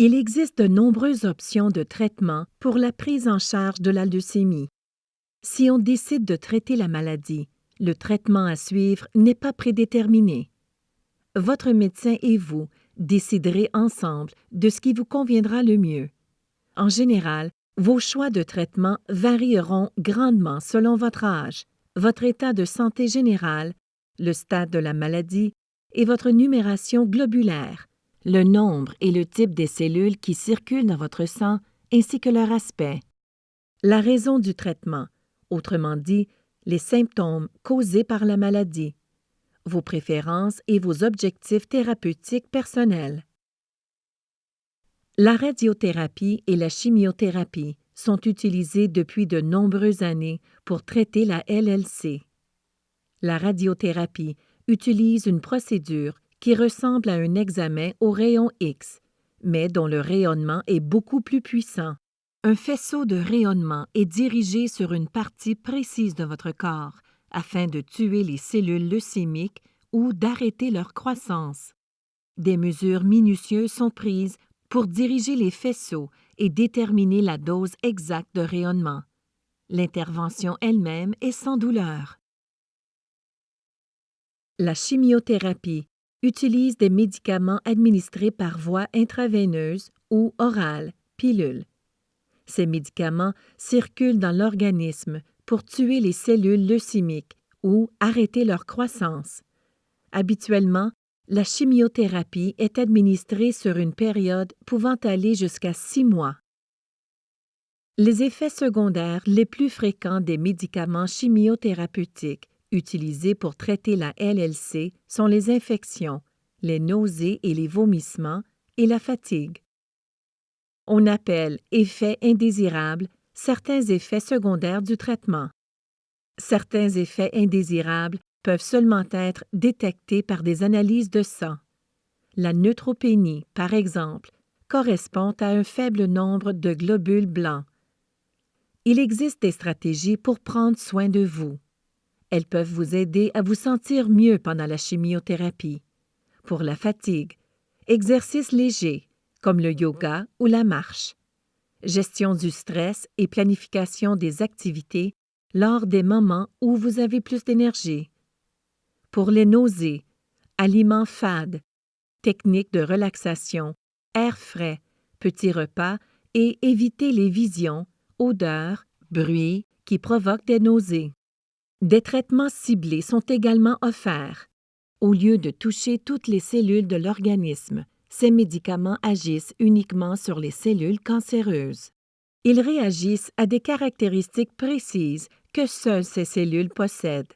Il existe de nombreuses options de traitement pour la prise en charge de la leucémie. Si on décide de traiter la maladie, le traitement à suivre n'est pas prédéterminé. Votre médecin et vous déciderez ensemble de ce qui vous conviendra le mieux. En général, vos choix de traitement varieront grandement selon votre âge, votre état de santé général, le stade de la maladie et votre numération globulaire, le nombre et le type des cellules qui circulent dans votre sang ainsi que leur aspect. La raison du traitement, autrement dit, les symptômes causés par la maladie, vos préférences et vos objectifs thérapeutiques personnels. La radiothérapie et la chimiothérapie sont utilisées depuis de nombreuses années pour traiter la LLC. La radiothérapie utilise une procédure qui ressemble à un examen au rayon X, mais dont le rayonnement est beaucoup plus puissant. Un faisceau de rayonnement est dirigé sur une partie précise de votre corps afin de tuer les cellules leucémiques ou d'arrêter leur croissance. Des mesures minutieuses sont prises pour diriger les faisceaux et déterminer la dose exacte de rayonnement. L'intervention elle-même est sans douleur. La chimiothérapie utilise des médicaments administrés par voie intraveineuse ou orale, pilule. Ces médicaments circulent dans l'organisme pour tuer les cellules leucémiques ou arrêter leur croissance. Habituellement, la chimiothérapie est administrée sur une période pouvant aller jusqu'à 6 mois. Les effets secondaires les plus fréquents des médicaments chimiothérapeutiques utilisés pour traiter la LLC sont les infections, les nausées et les vomissements et la fatigue. On appelle effets indésirables certains effets secondaires du traitement. Certains effets indésirables peuvent seulement être détectés par des analyses de sang. La neutropénie, par exemple, correspond à un faible nombre de globules blancs. Il existe des stratégies pour prendre soin de vous. Elles peuvent vous aider à vous sentir mieux pendant la chimiothérapie. Pour la fatigue, exercices légers, comme le yoga ou la marche. Gestion du stress et planification des activités lors des moments où vous avez plus d'énergie. Pour les nausées, aliments fades, techniques de relaxation, air frais, petits repas et éviter les visions, odeurs, bruits qui provoquent des nausées. Des traitements ciblés sont également offerts. Au lieu de toucher toutes les cellules de l'organisme, ces médicaments agissent uniquement sur les cellules cancéreuses. Ils réagissent à des caractéristiques précises que seules ces cellules possèdent.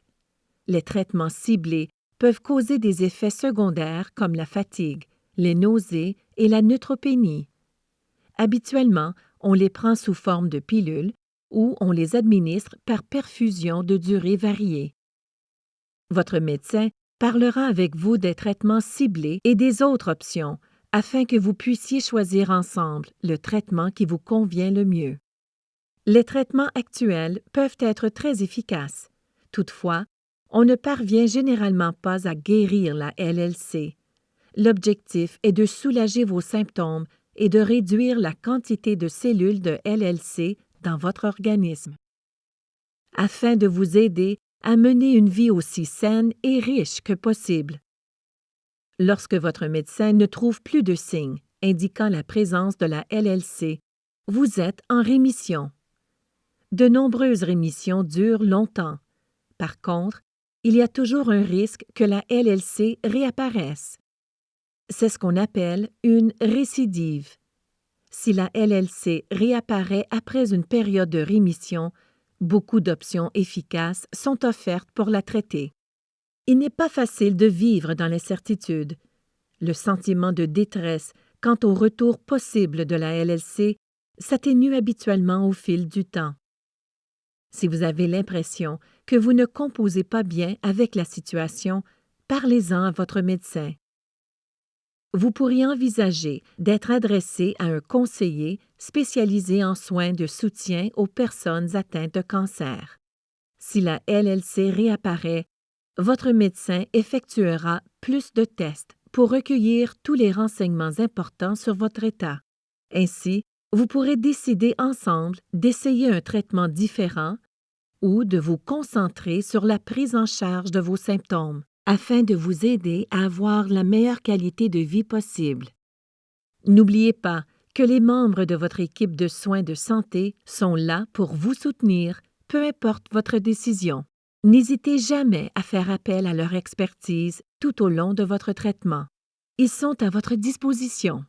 Les traitements ciblés peuvent causer des effets secondaires comme la fatigue, les nausées et la neutropénie. Habituellement, on les prend sous forme de pilules ou on les administre par perfusion de durée variée. Votre médecin parlera avec vous des traitements ciblés et des autres options afin que vous puissiez choisir ensemble le traitement qui vous convient le mieux. Les traitements actuels peuvent être très efficaces. Toutefois, on ne parvient généralement pas à guérir la LLC. L'objectif est de soulager vos symptômes et de réduire la quantité de cellules de LLC dans votre organisme. Afin de vous aider à mener une vie aussi saine et riche que possible. Lorsque votre médecin ne trouve plus de signes indiquant la présence de la LLC, vous êtes en rémission. De nombreuses rémissions durent longtemps. Par contre, il y a toujours un risque que la LLC réapparaisse. C'est ce qu'on appelle une récidive. Si la LLC réapparaît après une période de rémission, beaucoup d'options efficaces sont offertes pour la traiter. Il n'est pas facile de vivre dans l'incertitude. Le sentiment de détresse quant au retour possible de la LLC s'atténue habituellement au fil du temps. Si vous avez l'impression que vous ne composez pas bien avec la situation, parlez-en à votre médecin. Vous pourriez envisager d'être adressé à un conseiller spécialisé en soins de soutien aux personnes atteintes de cancer. Si la LLC réapparaît, votre médecin effectuera plus de tests pour recueillir tous les renseignements importants sur votre état. Ainsi, vous pourrez décider ensemble d'essayer un traitement différent ou de vous concentrer sur la prise en charge de vos symptômes afin de vous aider à avoir la meilleure qualité de vie possible. N'oubliez pas que les membres de votre équipe de soins de santé sont là pour vous soutenir, peu importe votre décision. N'hésitez jamais à faire appel à leur expertise tout au long de votre traitement. Ils sont à votre disposition.